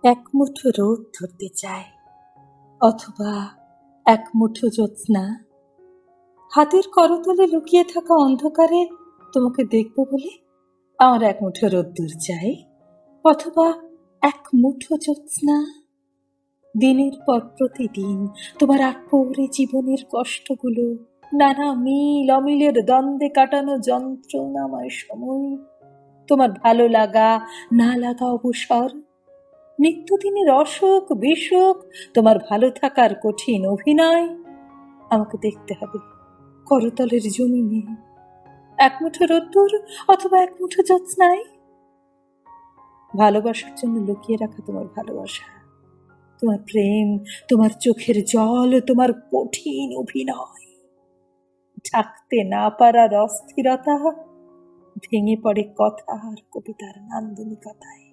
এক মুঠো রোদ ধরতে চায়, অথবা এক মুঠো জ্যোৎস্না। হাতের করতলে লুকিয়ে থাকা অন্ধকারে তোমাকে দেখব বলে আমার এক মুঠো রোদ্দুর চাই, অথবা এক মুঠো জ্যোৎস্না। দিনের পর প্রতিদিন তোমার আটপৌরে জীবনের কষ্টগুলো, নানা মিল অমিলের দ্বন্দ্বে কাটানো যন্ত্রণাময় সময়, তোমার ভালো লাগা না লাগা অবসর, নিত্যদিনের অসুখ বিসুখ, তোমার ভালো থাকার কঠিন অভিনয় আমাকে দেখতে হবে করতলের জমিনে, এক মুঠো রোদ্দুর অথবা এক মুঠো জ্যোৎস্নায়। ভালোবাসার জন্য লুকিয়ে রাখা তোমার ভালোবাসা, তোমার প্রেম, তোমার চোখের জল, তোমার কঠিন অভিনয়, ঢাকতে না পারার অস্থিরতা ভেঙে পড়ে কথা আর কবিতার নান্দনিকতায়।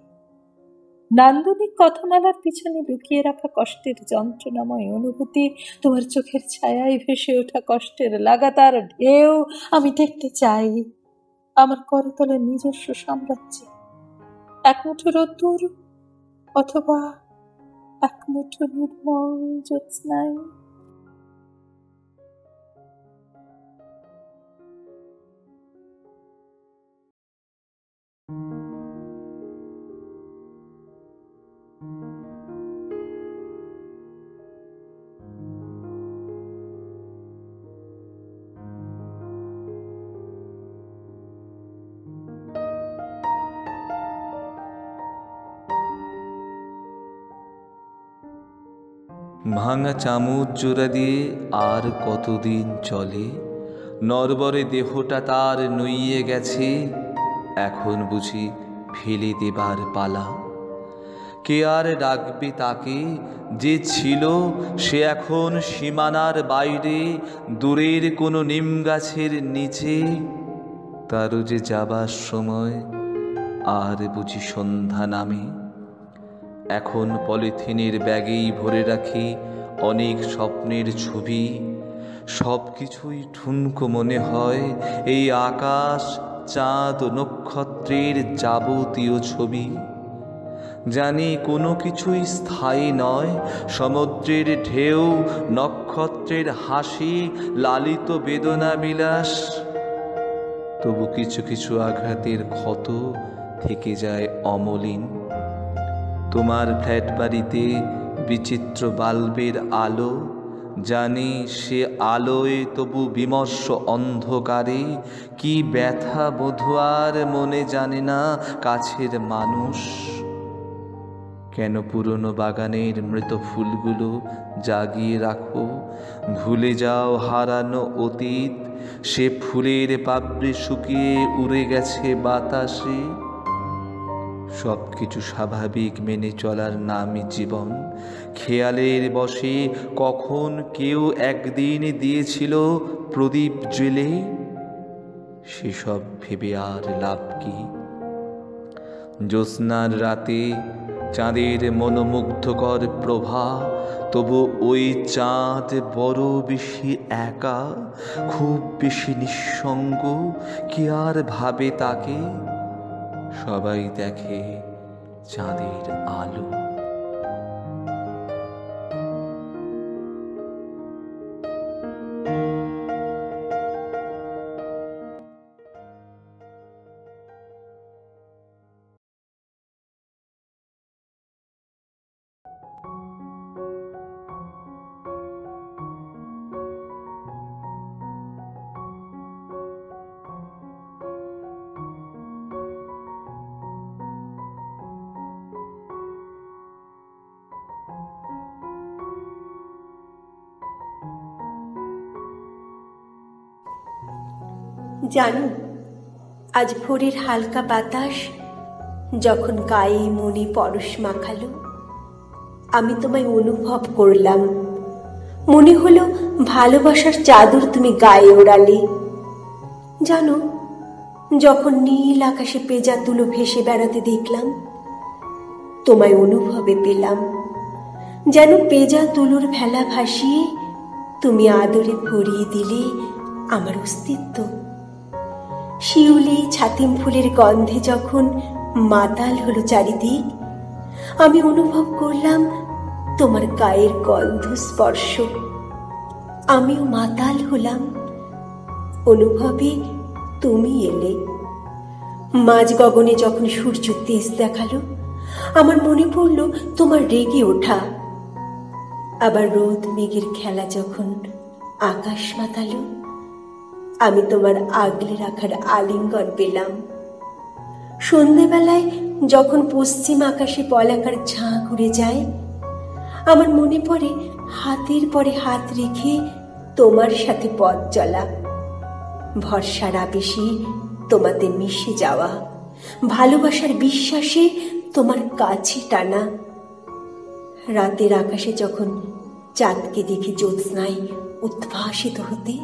নান্দনিক কথামালার পিছনে লুকিয়ে রাখা কষ্টের যন্ত্রণাময় অনুভূতি, তোমার চোখের ছায়ায় ভেসে ওঠা কষ্টের লাগাতার ঢেউ আমি দেখতে চাই আমার করতলের নিজস্ব সাম্রাজ্যে, এক মুঠো রোদ্দুর অথবা এক মুঠো নির্মল জ্যোৎস্নায়। ভাঙা চামচ জোড়া দিয়ে আর কতদিন চলে, নরবরে দেহটা তার নুইয়ে গেছে, এখন বুঝি ফেলে দেবার পালা। কে আর ডাকবে তাকে, যে ছিল সে এখন সীমানার বাইরে, দূরের কোনো নিম গাছের নিচে। তারও যে যাবার সময়, আর বুঝি সন্ধ্যা নামে। এখন পলিথিনের ব্যাগেই ভরে রাখি অনেক স্বপ্নের ছবি, সব কিছুই ঠুনকো মনে হয় এই আকাশ, চাঁদ, নক্ষত্রের যাবতীয় ছবি। জানি কোনো কিছুই স্থায়ী নয়, সমুদ্রের ঢেউ, নক্ষত্রের হাসি, লালিত বেদনা বিলাস। তবু কিছু কিছু আঘাতের ক্ষত থেকে যায় অমলিন। তোমার ফ্ল্যাট বাড়িতে বিচিত্র বাল্বের আলো, জানি সে আলোয় তবু বিমর্ষ অন্ধকারে কি ব্যথা বোধ আর মনে জানে না কাছের মানুষ। কেন পুরনো বাগানের মৃত ফুলগুলো জাগিয়ে রাখো, ভুলে যাও হারানো অতীত, সে ফুলের পাপড়ি শুকিয়ে উড়ে গেছে বাতাসে। সব কিছু স্বাভাবিক মেনে চলার নামই জীবন। খেয়ালের বশে কখন কেউ একদিন দিয়েছিল প্রদীপ জ্বেলে, সেসব ভেবে আর লাভ কি? জ্যোৎস্নার রাতে চাঁদের মনোমুগ্ধকর প্রভা, তবু ওই চাঁদ বড় বেশি একা, খুব বেশি নিঃসঙ্গ। কি আর ভাবে তাকে? সবাই দেখে চাঁদের আলো। জানো, আজ ভোরের হালকা বাতাস যখন গায়ে মনে পরশ মাখালো, আমি তোমায় অনুভব করলাম। মনে হলো ভালোবাসার চাদর তুমি গায়ে ওড়ালে। জানো, যখন নীল আকাশে পেঁজা তুলো ভেসে বেড়াতে দেখলাম, তোমায় অনুভবে পেলাম। যেন পেঁজা তুলোর ভেলা ভাসিয়ে তুমি আদরে ভরিয়ে দিলে আমার অস্তিত্ব। শিউলি ছাতিম ফুলের গন্ধে যখন মাতাল হলো চারিদিক, আমি অনুভব করলাম তোমার গায়ের গন্ধ স্পর্শ। আমিও মাতাল হলাম, অনুভবে তুমি এলে। মাঝ গগনে যখন সূর্য তেজ দেখালো, আমার মনে পড়ল তোমার রেগে ওঠা। আবার রোদ মেঘের খেলা যখন আকাশ মাতালো, আমি তোমার আগলে রাখার আলিঙ্গন পেলাম। সন্ধেবেলায় যখন পশ্চিম আকাশে পলাকার ঝাঁ ঘুরে যায়, আমার মনে পড়ে হাতের পরে হাত রেখে তোমার সাথে পথ চলা, ভরসার আবেশে তোমাতে মিশে যাওয়া, ভালোবাসার বিশ্বাসে তোমার কাছে টানা। রাতের আকাশে যখন চাঁদকে দেখে জ্যোৎস্নায় উদ্ভাসিত হতে,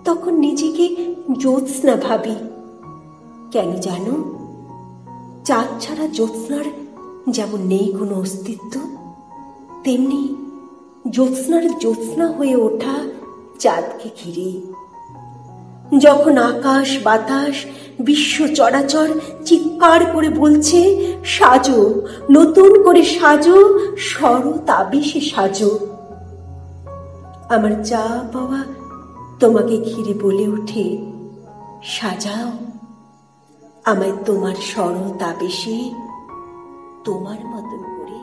তখন নিজেকে জ্যোৎস্না ভাবি। কেন জানো? চাঁদ ছাড়া জ্যোৎস্নার যেমন নেই কোনো অস্তিত্ব, তেমনি জ্যোৎস্নার জ্যোৎস্না হয়ে ওঠা চাঁদকে ঘিরে। যখন আকাশ বাতাস বিশ্ব চরাচর চিৎকার করে বলছে, সাজো, নতুন করে সাজো, শরৎ আবেশে সাজো, আমার চা পাওয়া তোমাকে ঘিরে বলে ওঠে, সাজাও আমায় তোমার শরৎ আবেশে, তোমার মতন করে।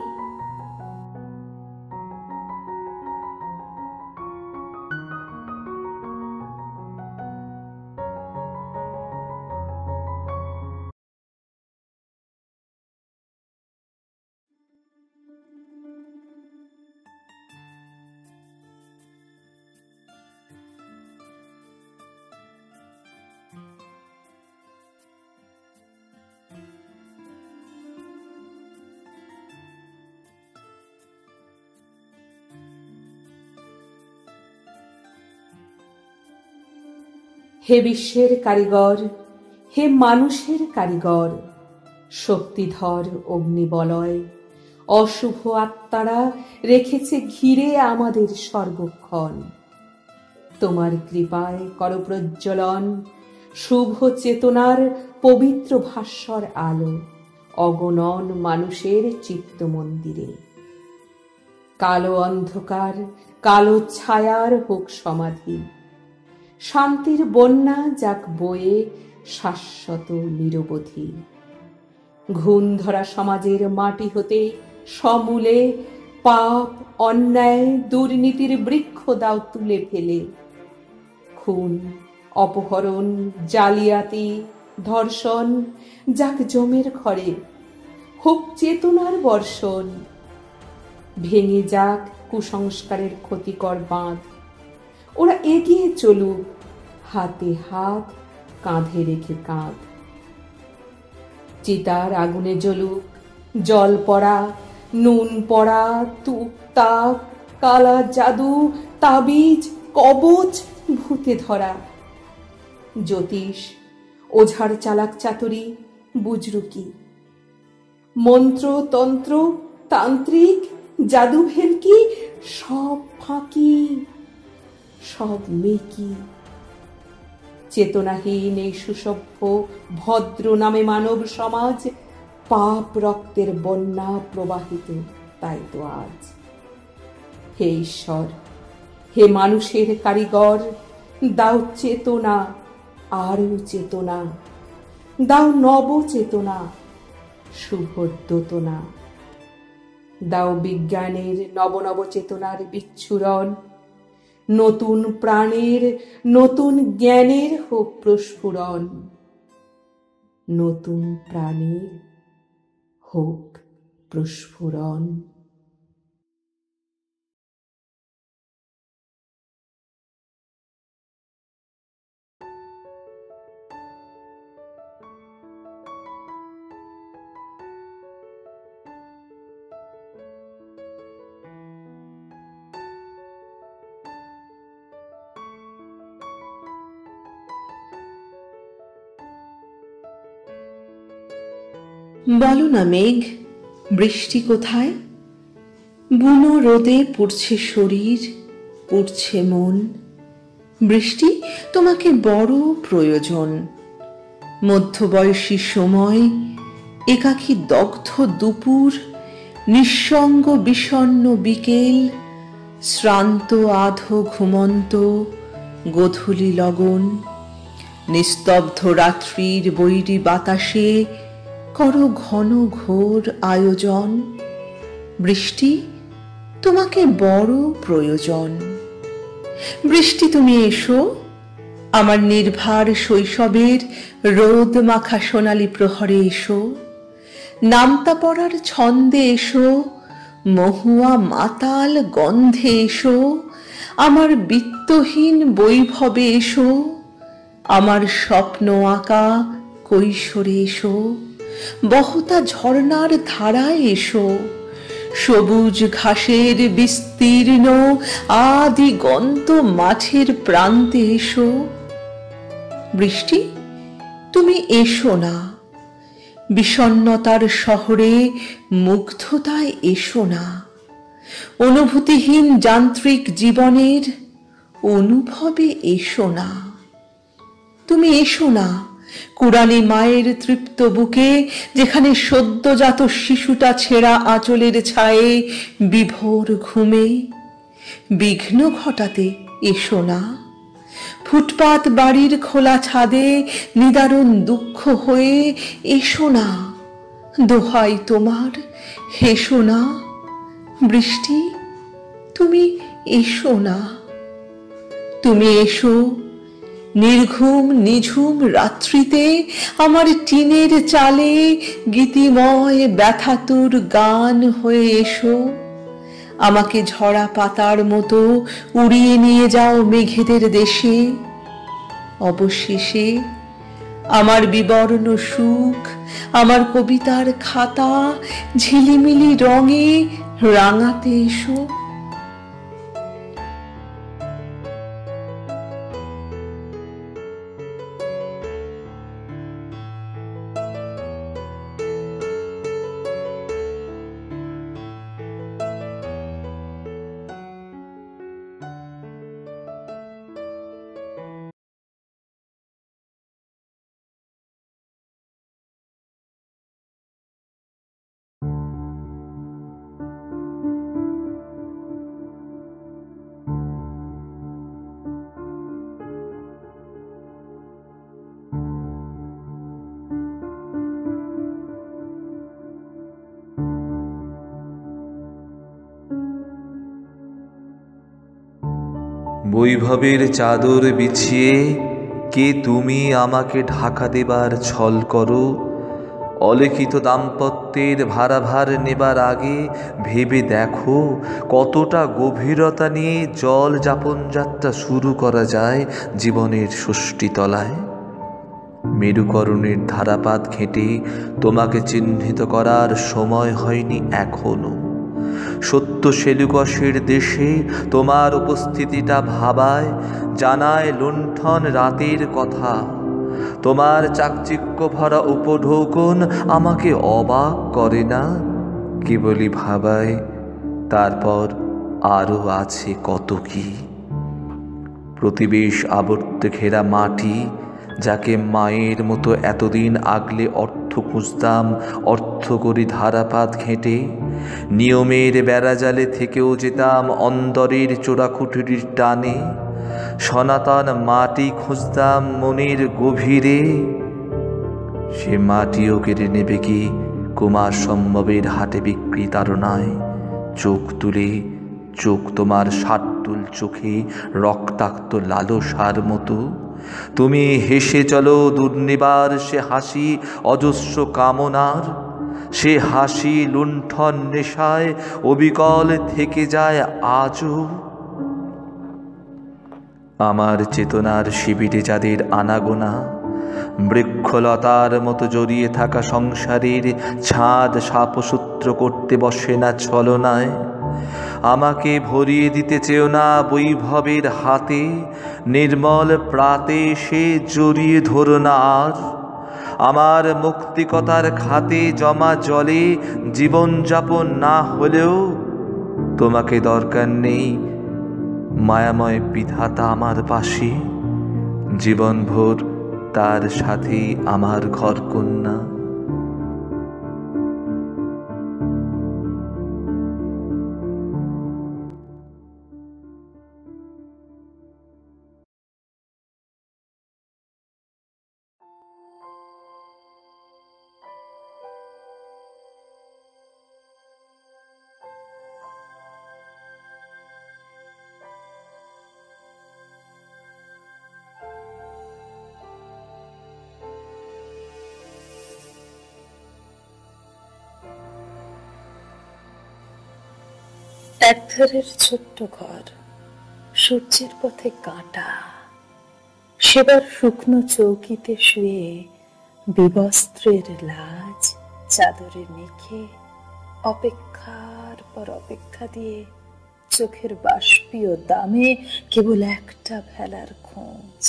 হে বিশ্বের কারিগর, হে মানুষের কারিগর, শক্তিধর অগ্নিবলয়, অশুভ আত্মারা রেখেছে ঘিরে আমাদের সর্বক্ষণ। তোমার কৃপায় কর প্রজ্বলন শুভ চেতনার পবিত্র ভাস্বর আলো অগণন মানুষের চিত্ত মন্দিরে। কালো অন্ধকার, কালো ছায়ার হোক সমাধি, শান্তির বন্যা যাক বয়ে শাশ্বত নিরবধি। ঘুণ ধরা সমাজের মাটি হতে সমূলে পাপ, অন্যায়, দুর্নীতির বৃক্ষ দাও তুলে ফেলে। খুন, অপহরণ, জালিয়াতি, ধর্ষণ যাক জমের ঘরে, হোক চেতনার বর্ষণ। ভেঙে যাক কুসংস্কারের ক্ষতিকর বাঁধ, ওরা এগিয়ে চলুক হাতে হাত, কাঁধে রেখে কাঁধ। চিতার আগুনে জ্বলুক জল পড়া, নুন পড়া, তুক তাক, কালা জাদু, তাবিজ, কবচ, ভূতে ধরা। জ্যোতিষ, ওঝার চালাক চাতুরি, বুজরুকি, মন্ত্র তন্ত্র, তান্ত্রিক, জাদু ভেলকি, সব ফাঁকি, সব মেকি। চেতনাহীন এই সুসভ্য ভদ্র নামে মানব সমাজ পাপ রক্তের বন্যা প্রবাহিত, তাই তো আজ। হে ঈশ্বর, হে মানুষের কারিগর, দাও চেতনা, আরো চেতনা, দাও নব চেতনা, শুভ দোতনা। দাও বিজ্ঞানের নব নব চেতনার বিচ্ছুরণ, নতুন প্রাণের, নতুন জ্ঞানের হোক প্রস্ফুরণ। নতুন প্রাণের হোক প্রস্ফুরণ। বলো না মেঘ, বৃষ্টি কোথায়? বুনো রোদে পুড়ছে শরীর, পুড়ছে মন। বৃষ্টি তোমাকে বড় প্রয়োজন। মধ্যবয়সী সময়, একাকী দগ্ধ দুপুর, নিঃসঙ্গ বিষণ্ণ বিকেল, শ্রান্ত আধো ঘুমন্ত গোধূলি লগন, নিস্তব্ধ রাত্রির বৈরী বাতাসে করো ঘন ঘোর আয়োজন। বৃষ্টি, তোমাকে বড় প্রয়োজন। বৃষ্টি, তুমি এসো আমার নির্ভার শৈশবের রোদ মাখা সোনালী প্রহরে এসো, নামতা পড়ার ছন্দে এসো, মহুয়া মাতাল গন্ধে এসো, আমার বিত্তহীন বৈভবে এসো, আমার স্বপ্ন আঁকা কৈশোরে এসো, বহতা ঝর্ণার ধারায় এসো, সবুজ ঘাসের বিস্তীর্ণ আদিগন্ত মাঠের প্রান্তে এসো। বৃষ্টি, তুমি এসো না বিষণ্ণতার শহরে, মুগ্ধতায় এসো না, অনুভূতিহীন যান্ত্রিক জীবনের অনুভবে এসো না। তুমি এসো না কুড়ানি মায়ের তৃপ্ত বুকে, যেখানে সদ্যজাত শিশুটা ছেঁড়া আঁচলের ছায়ে বিভোর ঘুমে। বিঘ্ন ঘটাতে এসো না ফুটপাত বাড়ির খোলা ছাদে নিদারুণ দুঃখ হয়ে এসো না। দোহাই তোমার, হেসো না। বৃষ্টি, তুমি এসো না। তুমি এসো নির্ঘুম নিঝুম রাত্রিতে, আমার টিনের চালে গীতিময় ব্যথাতুর গান হয়ে এসো। আমাকে ঝরা পাতার মতো উড়িয়ে নিয়ে যাও মেঘেদের দেশে। অবশেষে আমার বিবর্ণ সুখ, আমার কবিতার খাতা ঝিলিমিলি রঙে রাঙাতে এসো। বৈভবের চাদর বিছিয়ে কে তুমি আমাকে ঢাকা দেবার ছল করো। অলিখিত দাম্পত্যের ভারাভার নেবার আগে ভেবে দেখো কতটা গভীরতা নিয়ে জল যাপন যাত্রা শুরু করা যায় জীবনের ষষ্ঠীতলায়। মেরুকরণের ধারাপাত ঘেঁটে তোমাকে চিহ্নিত করার সময় হয়নি এখনো। সত্য সেলুকসের দেশে তোমার উপস্থিতিটা ভাবায়, জানায় লুণ্ঠন রাতের কথা। তোমার চাকচিক্য ভরা উপঢৌকন আমাকে অবাক করে না, কেবলই ভাবায় তারপর আরও আছে কত কি। প্রতিবেশ আবর্ত ঘেরা মাটি, যাকে মায়ের মতো এতদিন আগলে অর্থ খুঁজতাম, অর্থ করি ধারাপাত ঘেঁটে। নিয়মের বেড়াজালে থেকেও যেতাম অন্দরের চোরাকুঠুরির টানে। সনাতন মাটি খুঁজতাম মনের গভীরে, সে মাটিও কেড়ে নেবে কি কুমার সম্ভবের হাটে বিক্রি তাড়নায়। চোখ তুলে চোখ তোমার ষাট্টুল চোখে রক্তাক্ত লালসার মতো। তুমি হেসে চলো দুর্নিবার সে হাসি অজস্র কামনার। সে হাসি লুণ্ঠন নেশায় অবিকল থেকে যায় আজও। আমার চেতনার শিবিরে যাদের আনাগোনা, বৃক্ষলতার মতো জড়িয়ে থাকা সংসারের ছাদ সাপসূত্র করতে বসে না ছলনায়। আমাকে ভরিয়ে দিতে চেও না বৈভবের হাতে, নির্মল প্রাতে সে জড়িয়ে ধরো না আর। আমার মুক্তিকতার খাতে জমা জলে জীবনযাপন না হলেও তোমাকে দরকার নেই মায়াময় বিধাতা আমার পাশে। জীবনভর তার সাথেই আমার ঘরকন্যা। একধারের ছোট্ট ঘর, সূর্যের পথে কাঁটা, সেবার শুকনো চৌকিতে শুয়ে বিবস্ত্রের লাজ চাদরে মেখে অপেক্ষার পর অপেক্ষা দিয়ে চোখের বাষ্পীয় দামে কেবল একটা ভেলার খোঁজ,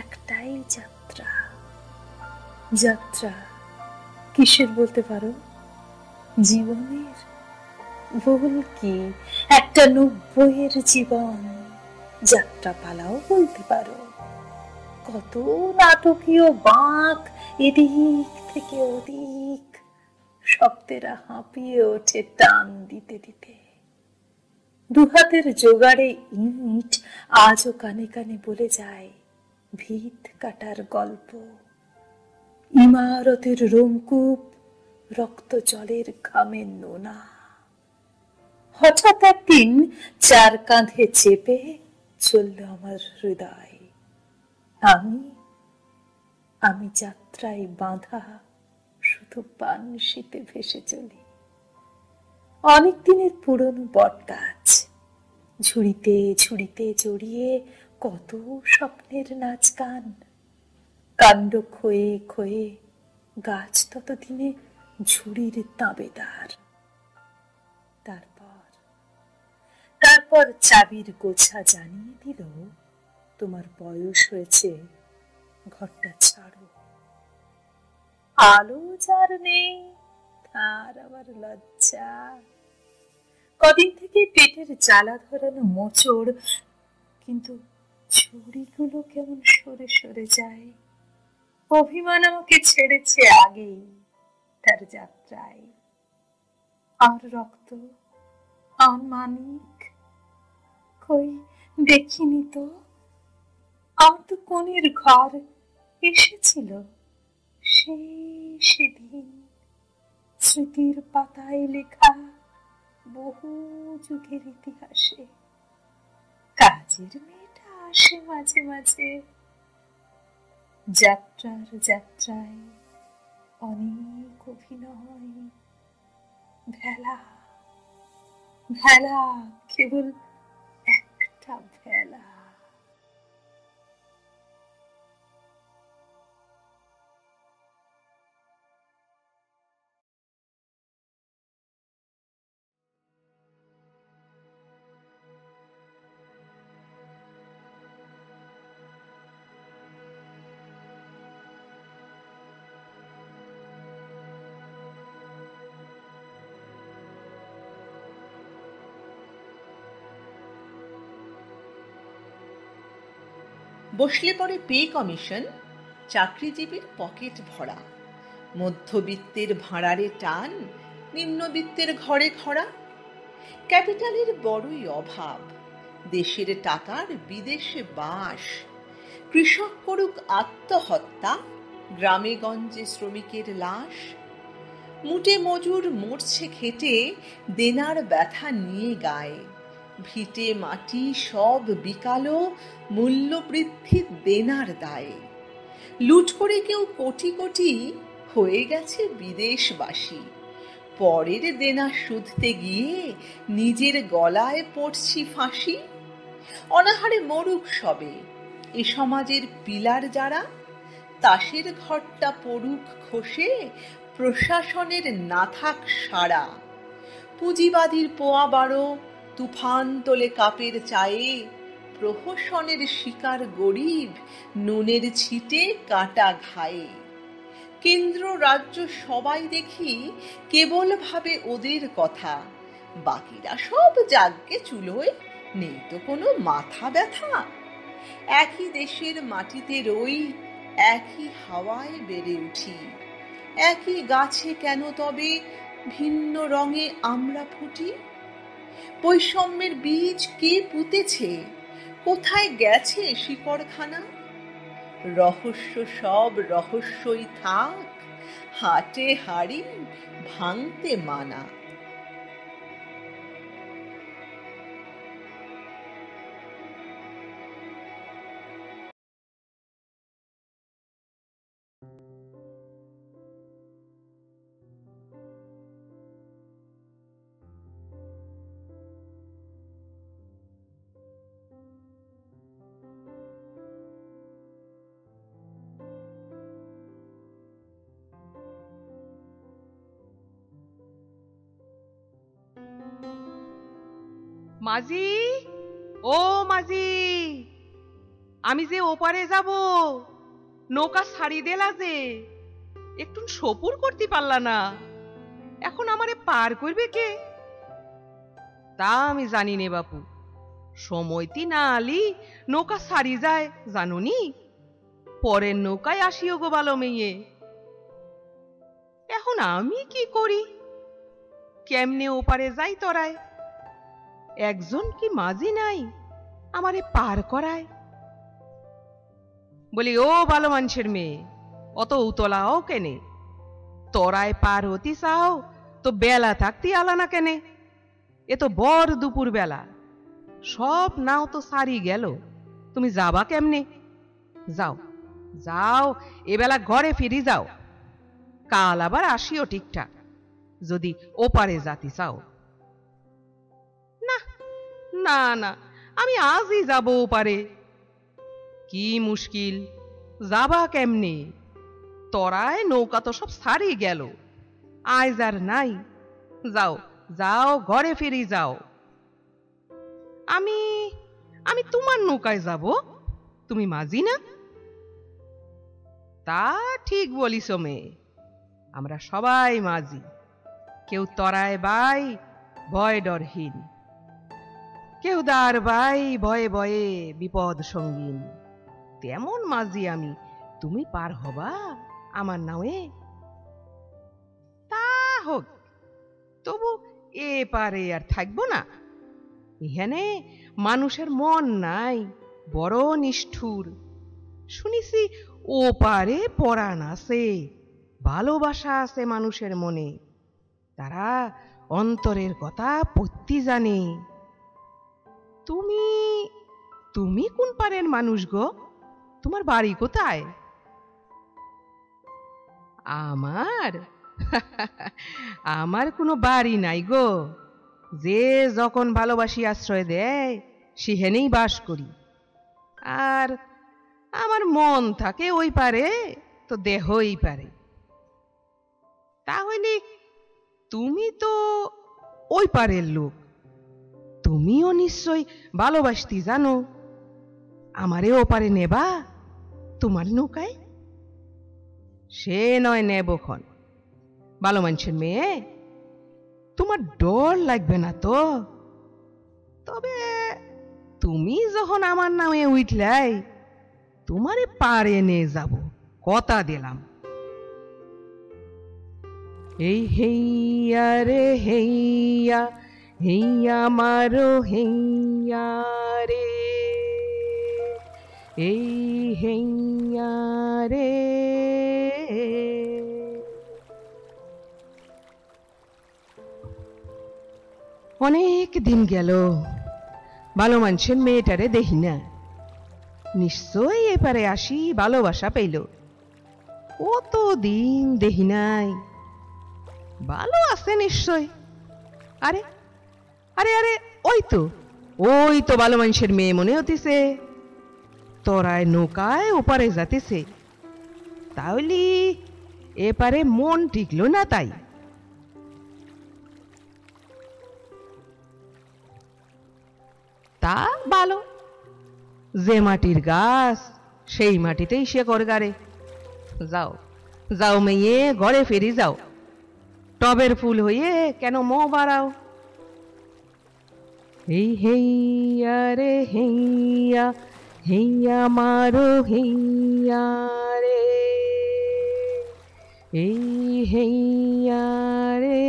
একটাই যাত্রা। যাত্রা কিসের বলতে পারো? জীবনের। ভুল কি? একটা 90-এর জীবন। যাত্রা পালাও বলতে পারো। কত নাটকীয় বাঁক এদিক থেকে ওদিক, শব্দেরা হাঁপিয়ে ওঠে টান দিতে দিতে। দুহাতের জোগাড়ে ইট আজও কানে কানে বলে যায় ভিত কাটার গল্প। ইমারতের রোমকূপ রক্ত জলের ঘামে নোনা। হঠাৎ একদিন 4 কাঁধে চেপে চলল আমার হৃদয়। আমি যাত্রায় বাঁধা শুধু বানশিতে ভেসে চলি। অনেক দিনের পুরনো বটগাছ, ঝুড়িতে ঝুড়িতে জড়িয়ে কত স্বপ্নের নাচ গান। কাণ্ড ক্ষয়ে ক্ষয়ে গাছ ততদিনে ঝুড়ির তাবেদার। তারপর চাবির গোছা জানিয়ে দিল, তোমার বয়স হয়েছে, ঘরটা ছাড়ো। আলো যার নেই তার আবার লজ্জা। কদিন থেকে পেটের জ্বালা ধরানো মোচড়, কিন্তু ছুরিগুলো কেমন সরে সরে যায়। অভিমান আমাকে ছেড়েছে আগেই তার যাত্রায়। আর রক্ত, আর মানিক কই দেখিনি তো। আমার তো কোণের ঘর এসেছিল সেদিন, স্মৃতির পাতায় লেখা বহু যুগের ইতিহাসে। কাজের মেয়েটা আসে মাঝে মাঝে। যাত্রায় অনেক অভিনয়। ভেলা ভেলা কেবল একটা ভেলা। বসলে পরে পে কমিশন, চাকরিজীবীর পকেট ভরা। মধ্যবিত্তের ভাঁড়ারে টান, নিম্নবিত্তের ঘরে খরা। ক্যাপিটালের বড়ই অভাব, দেশের টাকার বিদেশে বাস। কৃষক করুক আত্মহত্যা, গ্রামে গঞ্জে শ্রমিকের লাশ। মুটে মজুর মরছে খেটে, দেনার ব্যথা নিয়ে গায়ে। ভিটে মাটি সব বিকালো, মূল্য বৃদ্ধির দেনার দায়ে। লুট করে কেউ কোটি কোটি, হয়ে গেছে বিদেশবাসী। পরের দেনা শুধতে গিয়ে নিজের গলায় পড়ছি ফাঁসি। অনাহারে মরুক সবে এ সমাজের পিলার যারা, তাসের ঘরটা পড়ুক খসে, প্রশাসনের না থাক সাড়া। পুঁজিবাদীর পোয়া বারো, তুফান তোলে কাপের চায়ে। প্রহসনের শিকার গরিব, নুনের ছিটে কাটা ঘায়ে। কেন্দ্র রাজ্য সবাই দেখি কেবল ভাবে ওদের কথা। বাকিরা সব যাগ্যে চুলোয়, নেই তো কোনো মাথা ব্যথা। একই দেশের মাটিতে রই, একই হাওয়ায় বেড়ে উঠি। একই গাছে কেন তবে ভিন্ন রঙে আমরা ফুটি? বৈষম্যের বীজ কে পুঁতেছে, কোথায় গেছে শিকড়খানা? রহস্য সব রহস্যই থাক, হাটে হাড়ি ভাঙতে মানা। মাঝি, ও মাঝি, আমি যে ওপারে যাব, নৌকা ছাড়ি দেলা যে, একটু সপুর করতে পারলা না, এখন আমারে পার করবে কে? তা আমি জানি নে বাপু, সময়তি না আলি নৌকা ছাড়ি যায় জানুনি, পরের নৌকায় আসিও গো ভালো মেয়ে। এখন আমি কি করি? কেমনে ওপারে যাই তরায়? একজন কি মাঝি নাই আমারে পার করায়? বলি, ও ভালো মানুষের মেয়ে, অত উতলাও কেনে? তরায় পার হতি চাও তো বেলা থাকতে আলা না কেনে? এ তো বর দুপুর বেলা, সব নাও তো সারি গেল, তুমি যাবা কেমনে? যাও যাও, এবেলা ঘরে ফিরি যাও, কাল আবার আসিও ঠিকঠাক, যদি ওপারে যাতি চাও। না না না, আমি আজই যাব ওপারে। কি মুশকিল, যাবা কেমনে? তরায় নৌকা তো সব সারি গেল, আজ আর নাই। যাও যাও, ঘরে ফিরি যাও। আমি আমি তোমার নৌকায় যাব, তুমি মাঝি না? তা ঠিক বলিস মেয়ে, আমরা সবাই মাঝি, কেউ তরায় বাই ভয় ডরহীন, কেউ দার বাই ভয়ে ভয়ে বিপদ সঙ্গীন। তেমন মাঝি আমি, তুমি পার হবা আমার নাওয়ে? তা হোক, তবু এ পারে আর থাকবো না? এখানে মানুষের মন নাই, বড় নিষ্ঠুর। শুনিছি ও পারে পরাণ আছে, ভালোবাসা আছে মানুষের মনে, তারা অন্তরের কথা পত্তি জানে। তুমি তুমি কোন পারের মানুষ গো? তোমার বাড়ি কোথায়? আমার আমার কোনো বাড়ি নাই গো, যে যখন ভালোবাসি আশ্রয় দেয় সেখানেই বাস করি। আর আমার মন থাকে ওই পারে, তো দেহই পারে। তাহলে তুমি তো ওই পারের লোক, তুমিও নিশ্চয় ভালোবাসতি জানো, আমারে ওপারে নেবা তোমার নৌকায়? সে নয় নেবক্ষণ, ভালো মানুষের মেয়ে, তোমার ডর লাগবে না তো? তবে তুমি যখন আমার নামে উঠলাই, তোমারে পারে নিয়ে যাব, কথা দিলাম। এই হেইয়া রে হেইয়া, হেইয়া মারো হেইয়া রে, এই হেইয়া রে। অনেক দিন গেল, ভালো মানুষের মেয়েটারে দেখি না, নিশ্চয়ই এপারে আসি ভালোবাসা পেল। কত দিন দেখি নাই, ভালো আছে নিশ্চয়। আরে আরে আরে, ওই তো ভালো মানুষের মেয়ে মনে হতিছে, তরায় নৌকায় ওপারে যাতেছে। তাহলে এপারে মন টিকলো না তাই? তা ভালো, যে মাটির গাছ সেই মাটিতেই শেকড় গাড়ে। যাও যাও মেয়ে, ঘরে ফিরি যাও, টবের ফুল হয়ে কেন মোহ বাড়াও? এই হেইয়া রে হেইয়া, হেইয়া মারো হেইয়া রে, এই হেইয়া রে।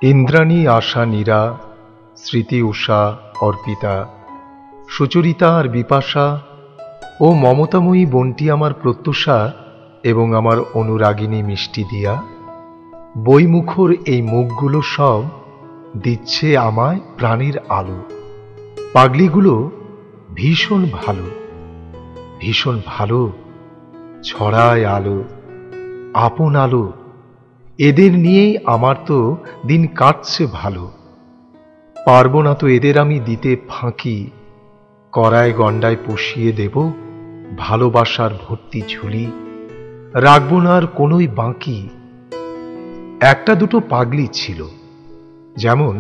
ইন্দ্রাণী, আশা, নীরা, স্মৃতি, উষা, অর্পিতা সুচরিতা আর বিপাশা ও মমতাময়ী বোনটি আমার প্রত্যুষা এবং আমার অনুরাগিনী মিষ্টি দিয়া, বইমুখর এই মুখগুলো সব দিচ্ছে আমায় প্রাণের আলো। পাগলিগুলো ভীষণ ভালো, ভীষণ ভালো, ছড়ায় আলো, আপন আলো। এদের নিয়েই আমার তো দিন কাটছে ভালো। পারব না তো এদের আমি দিতে ফাঁকি, কড়ায় গন্ডায় পুষিয়ে দেব ভালোবাসার ভর্তি ঝুলি, রাখব না আর কোনোই বাকি। একটা দুটো পাগলি ছিল, যেমন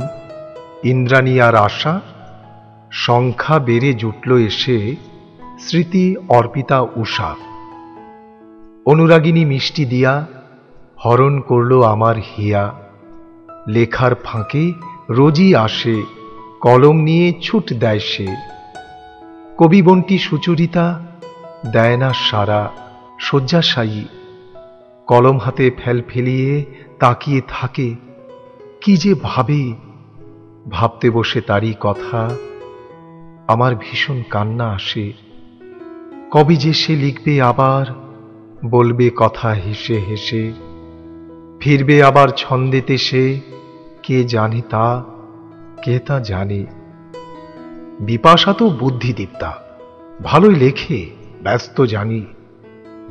ইন্দ্রাণী আর আশা। সংখ্যা বেড়ে জুটল এসে স্মৃতি, অর্পিতা, উষা। অনুরাগিনী মিষ্টি দিয়া হরণ করল আমার হিয়া। লেখার ফাঁকে রোজই আসে, কলম নিয়ে ছুট দেয় সে। কবি বোনটি সুচরিতা দেয় না সারা, শয্যাশায়ী কলম হাতে ফেলিয়ে তাকিয়ে থাকে। কি যে ভাবে, ভাবতে বসে তারই কথা আমার ভীষণ কান্না আসে। কবি যে সে লিখবে আবার, বলবে কথা হেসে হেসে, ফিরবে আবার ছন্দেতে সে, কে জানে তা, কে তা জানে। বিপাশা তো বুদ্ধিদীপ্তা, ভালোই লেখে, ব্যস্ত জানি।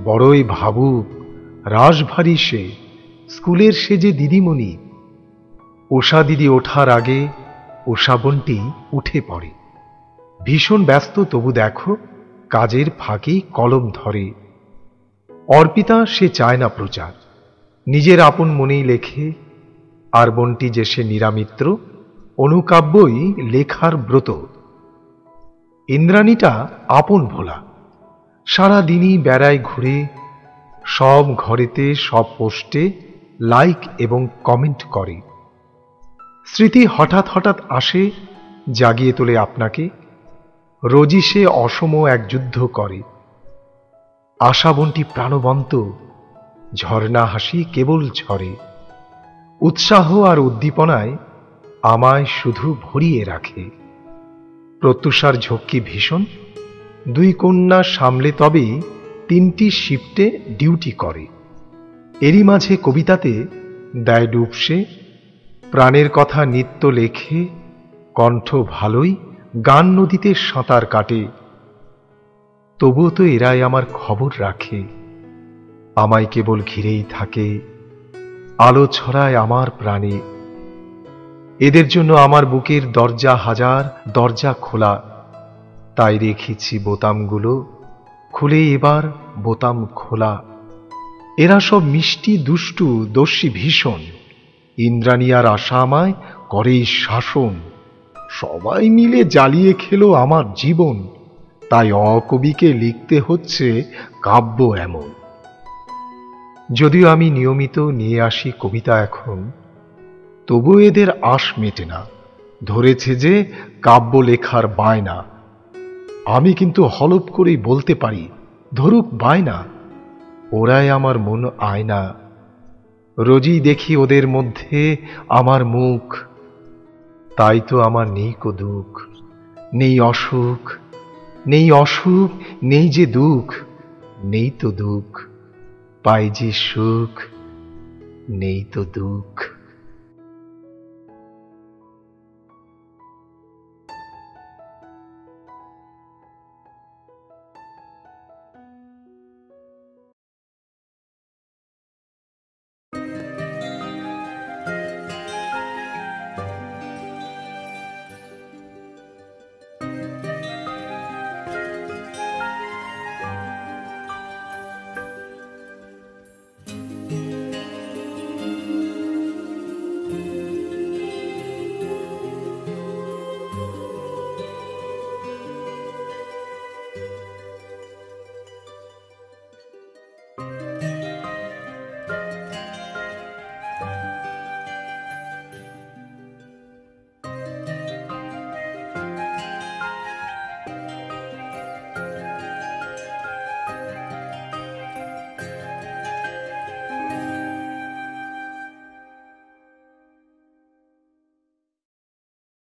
বড়ই ভাবুক, রাশভারী সে, স্কুলের সে যে দিদিমণি। উষা দিদি ওঠার আগে উষা বোনটি উঠে পড়ে। ভীষণ ব্যস্ত, তবু দেখো কাজের ফাঁকেই কলম ধরে। অর্পিতা সে চায় না প্রচার, নিজের আপন মনেই লেখে। আর বোনটি যে সে নিরামিত্র, অনুকাব্যই লেখার ব্রত। ইন্দ্রাণীটা আপন ভোলা, সারা দিনই বেড়ায় ঘুরে, সব ঘরেতে সব পোস্টে লাইক এবং কমেন্ট করে। স্মৃতি হঠাৎ হঠাৎ আসে, জাগিয়ে তোলে আপনাকে। রোজই সে অসম এক যুদ্ধ করে। আশা বোনটি প্রাণবন্ত, ঝর্ণা হাসি কেবল ঝরে। উৎসাহ আর উদ্দীপনায় আমায় শুধু ভরিয়ে রাখে। প্রত্যুষার ঝক্কি ভীষণ, দুই কন্যা সামলে তবেই 3টি শিফটে ডিউটি করে। এরই মাঝে কবিতাতে দেয় ডুব সে, প্রাণের কথা নিত্য লেখে। কণ্ঠ ভালোই, গান নদীতে সাঁতার কাটে। তবুও তো এরাই আমার খবর রাখে, আমায় কেবল ঘিরেই থাকে, আলো ছড়ায় আমার প্রাণে। এদের জন্য আমার বুকের দরজা হাজার, দরজা খোলা। তাই রেখেছি বোতামগুলো খুলে, এবার বোতাম খোলা। এরা সব মিষ্টি, দুষ্টু, দস্যি ভীষণ। ইন্দ্রাণী আর আশা আমায় করেই শাসন। সবাই মিলে জ্বালিয়ে খেলো আমার জীবন। তাই অকবিকে লিখতে হচ্ছে কাব্য এমন। যদিও আমি নিয়মিত নিয়ে আসি কবিতা এখন, তবু এদের আশ মেটে না। ধরেছে যে কাব্য লেখার বায়না। আমি কিন্তু হলপ করেই বলতে পারি, ধরুক বায়না। ওরাই আমার মন আয়না। রোজই দেখি ওদের মধ্যে আমার মুখ। তাই তো আমার নেই কো দুঃখ, নেই অসুখ, নেই অসুখ, নেই যে দুঃখ, নেই তো দুঃখ। পাই যে সুখ, নেই তো দুঃখ।